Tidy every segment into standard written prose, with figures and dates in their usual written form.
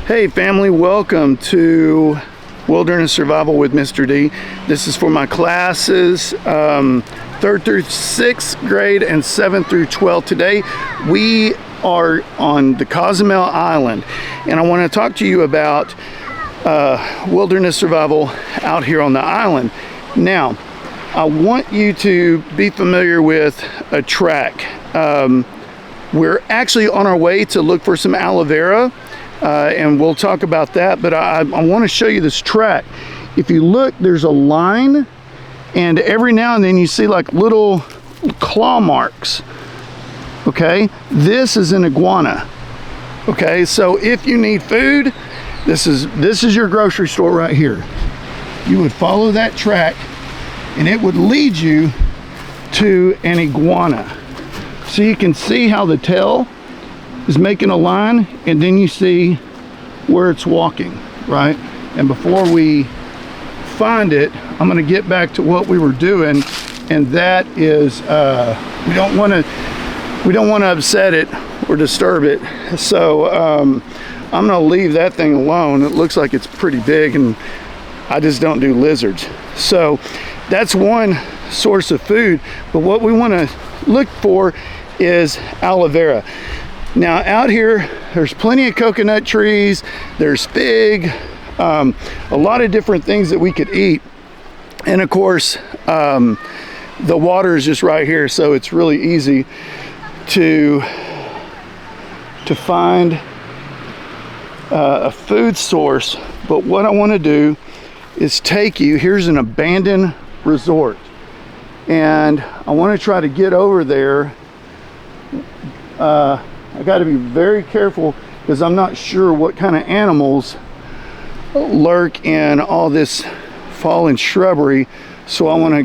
Hey family, welcome to Wilderness Survival with Mr. D. This is for my classes 3rd through 6th grade and 7th through 12th. Today we are on the Cozumel Island and I want to talk to you about wilderness survival out here on the island. Now, I want you to be familiar with a track. We're actually on our way to look for some aloe vera. And we'll talk about that, but I want to show you this track. If you look, there's a line, and every now and then you see like little claw marks. Okay, this is an iguana. Okay, so if you need food, this is your grocery store right here. You would follow that track, and it would lead you to an iguana. So you can see how the tail is making a line, and then you see where it's walking, right? And before we find it, I'm going to get back to what we were doing, and that is we don't want to upset it or disturb it. So I'm going to leave that thing alone. It looks like it's pretty big, and I just don't do lizards. So that's one source of food, but what we want to look for is aloe vera. Now out here, there's plenty of coconut trees, there's fig, a lot of different things that we could eat. And of course, the water is just right here, so it's really easy to find a food source. But what I want to do is take you, here's an abandoned resort. And I want to try to get over there. I got to be very careful because I'm not sure what kind of animals lurk in all this fallen shrubbery. So I want to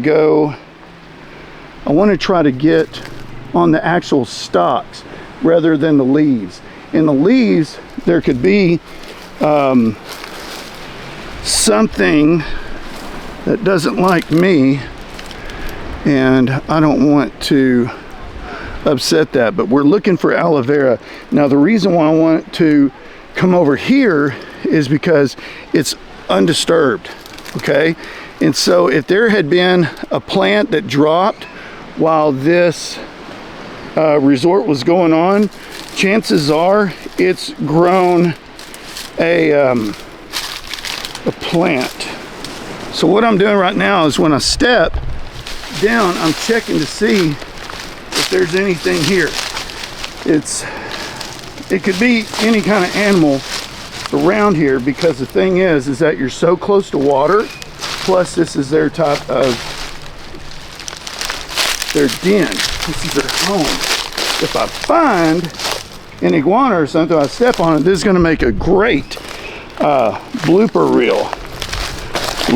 try to get on the actual stalks rather than the leaves. In the leaves, there could be something that doesn't like me, and I don't want to upset that, but we're looking for aloe vera. Now the reason why I want to come over here is because it's undisturbed, okay? And so if there had been a plant that dropped while this resort was going on, chances are it's grown a plant. So what I'm doing right now is when I step down, I'm checking to see if there's anything here. It could be any kind of animal around here, because the thing is that you're so close to water, plus this is their type of their den. This is their home. If I find an iguana or something, I step on it, this is going to make a great blooper reel.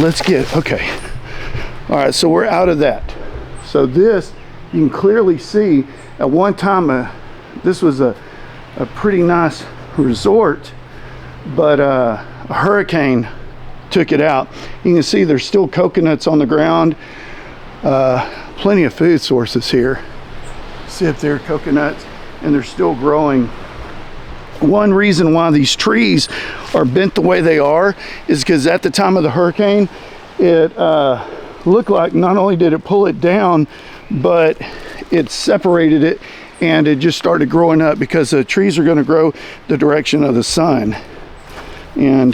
Let's get, okay. All right, so we're out of that. So this, you can clearly see at one time this was a pretty nice resort, but a hurricane took it out. You can see there's still coconuts on the ground, plenty of food sources here. See if there are coconuts, and they're still growing. One reason why these trees are bent the way they are is because at the time of the hurricane, it looked like not only did it pull it down, but it separated it, and it just started growing up, because the trees are going to grow the direction of the sun. And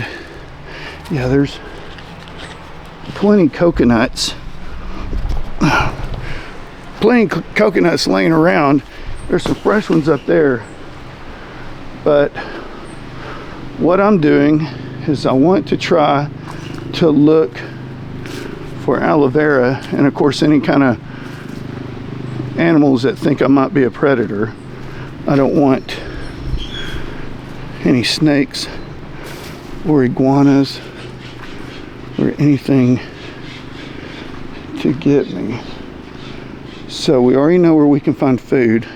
yeah, there's plenty of coconuts. Plenty of coconuts laying around. There's some fresh ones up there. But what I'm doing is I want to try to look for aloe vera, and of course any kind of animals that think I might be a predator. I don't want any snakes or iguanas or anything to get me. So we already know where we can find food.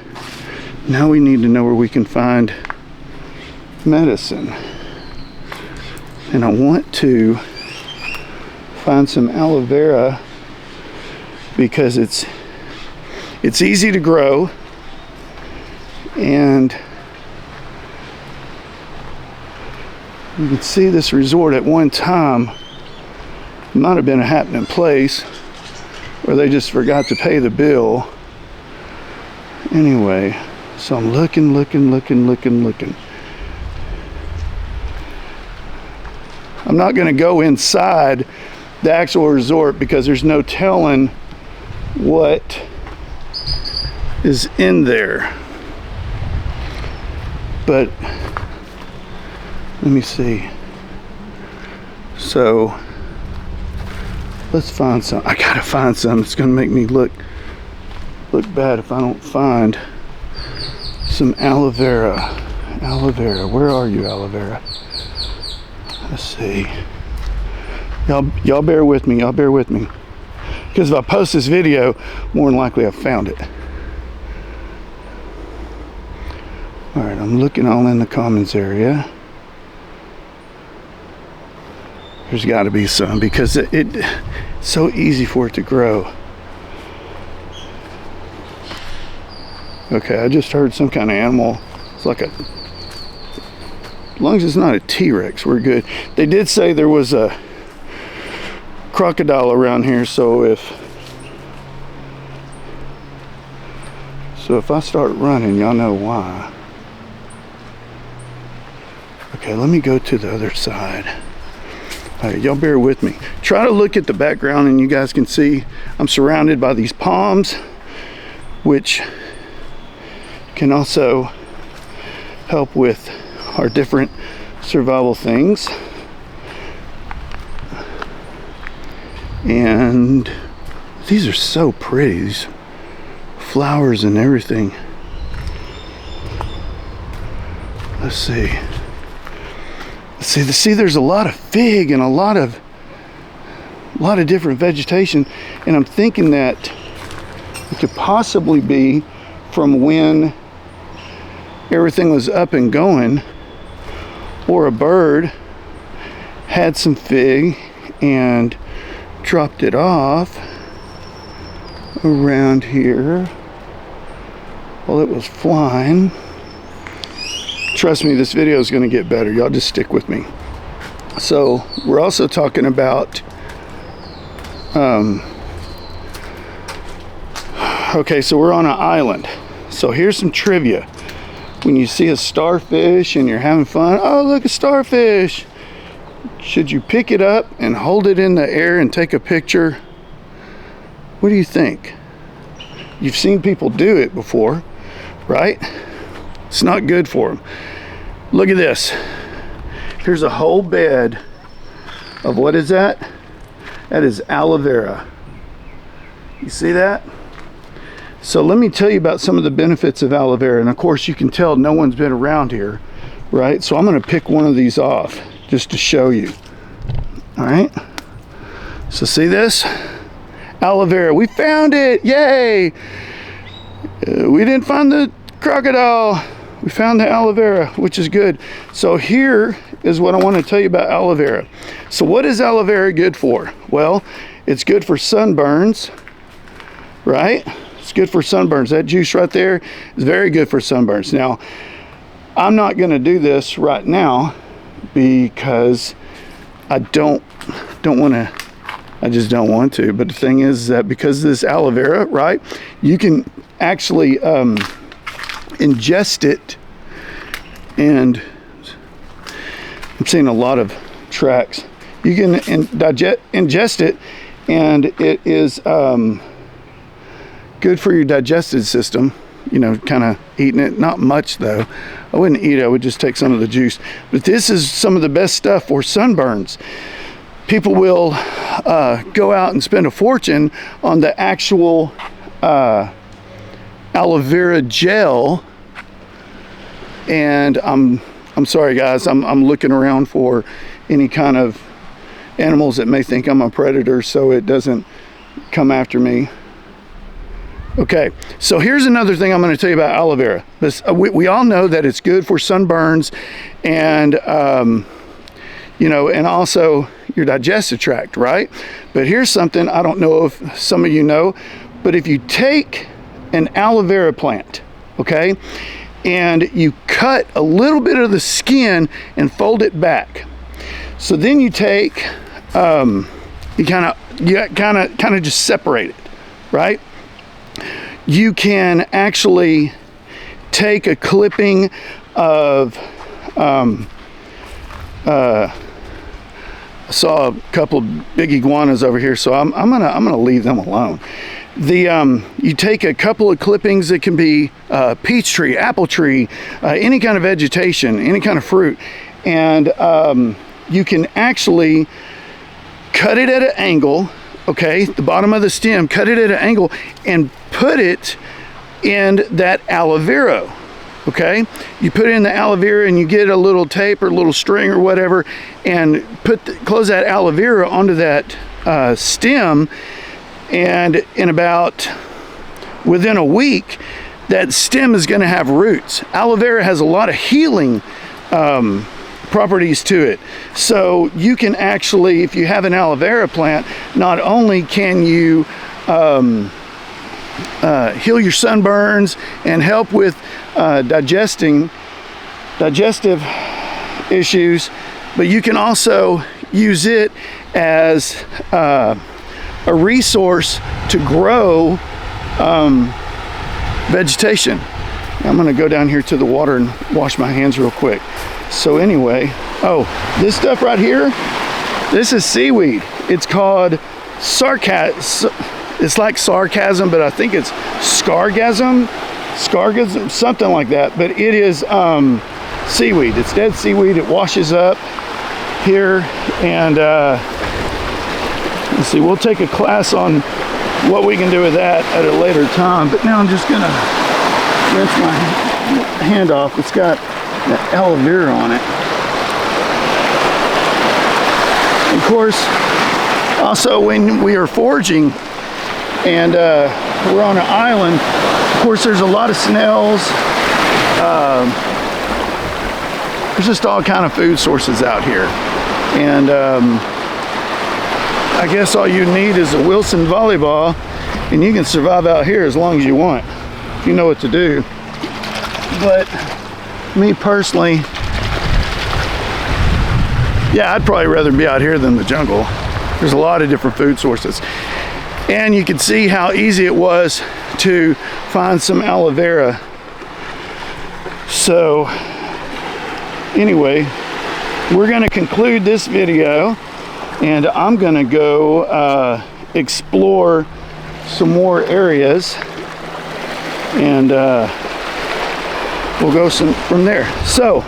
Now we need to know where we can find medicine. And I want to find some aloe vera because it's easy to grow, and You can see this resort at one time might have been a happening place where they just forgot to pay the bill. Anyway, so I'm looking. I'm not going to go inside the actual resort because there's no telling what is in there. But let me see. So let's find some. I gotta find some. It's gonna make me look bad if I don't find some aloe vera. Aloe vera, where are you, aloe vera? Let's see. Y'all bear with me. Y'all bear with me. Because if I post this video, more than likely I've found it. All right, I'm looking all in the commons area. There's got to be some because it's so easy for it to grow. Okay, I just heard some kind of animal. It's like a, as long as it's not a T-Rex, we're good. They did say there was a crocodile around here, so if I start running, y'all know why. Okay, let me go to the other side. All right, y'all bear with me. Try to look at the background and you guys can see I'm surrounded by these palms, which can also help with our different survival things. And these are so pretty, these flowers and everything. Let's see. See, there's a lot of fig and a lot of different vegetation, and I'm thinking that it could possibly be from when everything was up and going, or a bird had some fig and dropped it off around here while it was flying. Trust me, this video is going to get better. Y'all just stick with me. So we're also talking about okay, so we're on an island. So here's some trivia. When you see a starfish and you're having fun, oh look, a starfish, should you pick it up and hold it in the air and take a picture? What do you think? You've seen people do it before, right? It's not good for them. Look at this. Here's a whole bed of, what is that? That is aloe vera. You see that? So let me tell you about some of the benefits of aloe vera. And of course you can tell no one's been around here, right? So I'm going to pick one of these off just to show you. All right. So see this? Aloe vera. We found it. Yay. We didn't find the crocodile. We found the aloe vera, which is good. So here is what I want to tell you about aloe vera. So what is aloe vera good for? Well, it's good for sunburns, right? It's good for sunburns. That juice right there is very good for sunburns. Now, I'm not going to do this right now because I don't want to. I just don't want to. But the thing is that because of this aloe vera, right, you can actually ingest it, and I'm seeing a lot of tracks. You can ingest it, and it is good for your digestive system. You know, kind of eating it, not much though. I wouldn't eat it, I would just take some of the juice. But this is some of the best stuff for sunburns. People will go out and spend a fortune on the actual aloe vera gel, and I'm sorry guys, I'm looking around for any kind of animals that may think I'm a predator so it doesn't come after me. Okay, so here's another thing I'm going to tell you about aloe vera. We all know that it's good for sunburns and you know, and also your digestive tract, right? But here's something I don't know if some of you know, but if you take an aloe vera plant, okay, and you cut a little bit of the skin and fold it back, So then you take, you kind of just separate it, right? You can actually take a clipping of, I saw a couple of big iguanas over here, so I'm gonna leave them alone. You take a couple of clippings that can be peach tree, apple tree, any kind of vegetation, any kind of fruit, and you can actually cut it at an angle, okay, the bottom of the stem, cut it at an angle and put it in that aloe vera, okay? You put it in the aloe vera and you get a little tape or a little string or whatever and close that aloe vera onto that stem, and within a week, that stem is going to have roots. Aloe vera has a lot of healing properties to it. So you can actually, if you have an aloe vera plant, not only can you heal your sunburns and help with digestive issues, but you can also use it as a resource to grow vegetation. I'm going to go down here to the water and wash my hands real quick. So anyway, oh, this stuff right here, this is seaweed. It's called sarcasm. It's like sarcasm, but I think it's scargasm, something like that. But it is seaweed. It's dead seaweed. It washes up here, and let's see, we'll take a class on what we can do with that at a later time. But now I'm just gonna rinse my hand off. It's got that aloe vera on it. Of course, also when we are foraging and we're on an island, of course there's a lot of snails. There's just all kind of food sources out here. And I guess all you need is a Wilson volleyball and you can survive out here as long as you want, if you know what to do. But me personally, yeah, I'd probably rather be out here than the jungle. There's a lot of different food sources. And you can see how easy it was to find some aloe vera. So anyway, we're going to conclude this video, and I'm going to go explore some more areas, and we'll go from there. So,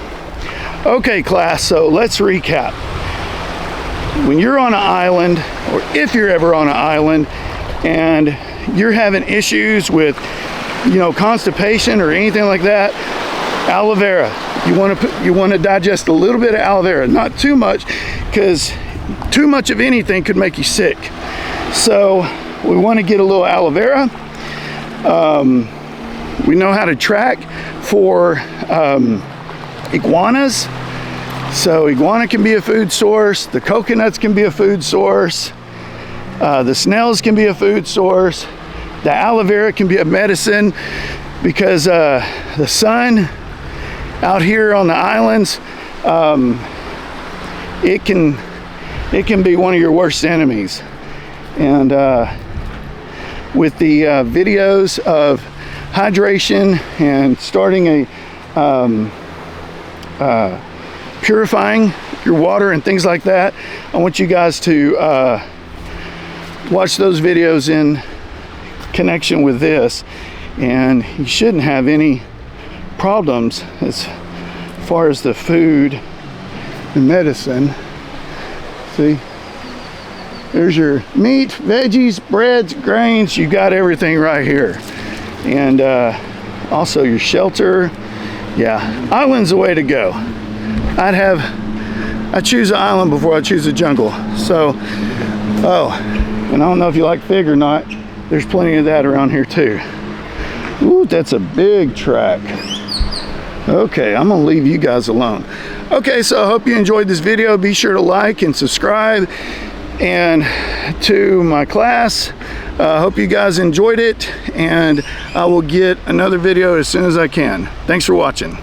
okay, class, so let's recap. When you're on an island, or if you're ever on an island, and you're having issues with, constipation or anything like that, aloe vera. You want to digest a little bit of aloe vera, not too much, because too much of anything could make you sick. So we want to get a little aloe vera. We know how to track for iguanas. So iguana can be a food source. The coconuts can be a food source. The snails can be a food source. The aloe vera can be a medicine, because the sun out here on the islands, it can be one of your worst enemies. And with the videos of hydration and starting purifying your water and things like that, I want you guys to watch those videos in connection with this, and you shouldn't have any problems as far as the food and medicine. See, there's your meat, veggies, breads, grains. You got everything right here. And also your shelter. Yeah, island's the way to go. I choose an island before I choose a jungle. So, and I don't know if you like fig or not, there's plenty of that around here too. Ooh, that's a big track. Okay, I'm gonna leave you guys alone. Okay, so I hope you enjoyed this video. Be sure to like and subscribe and to my class. I hope you guys enjoyed it, and I will get another video as soon as I can. Thanks for watching.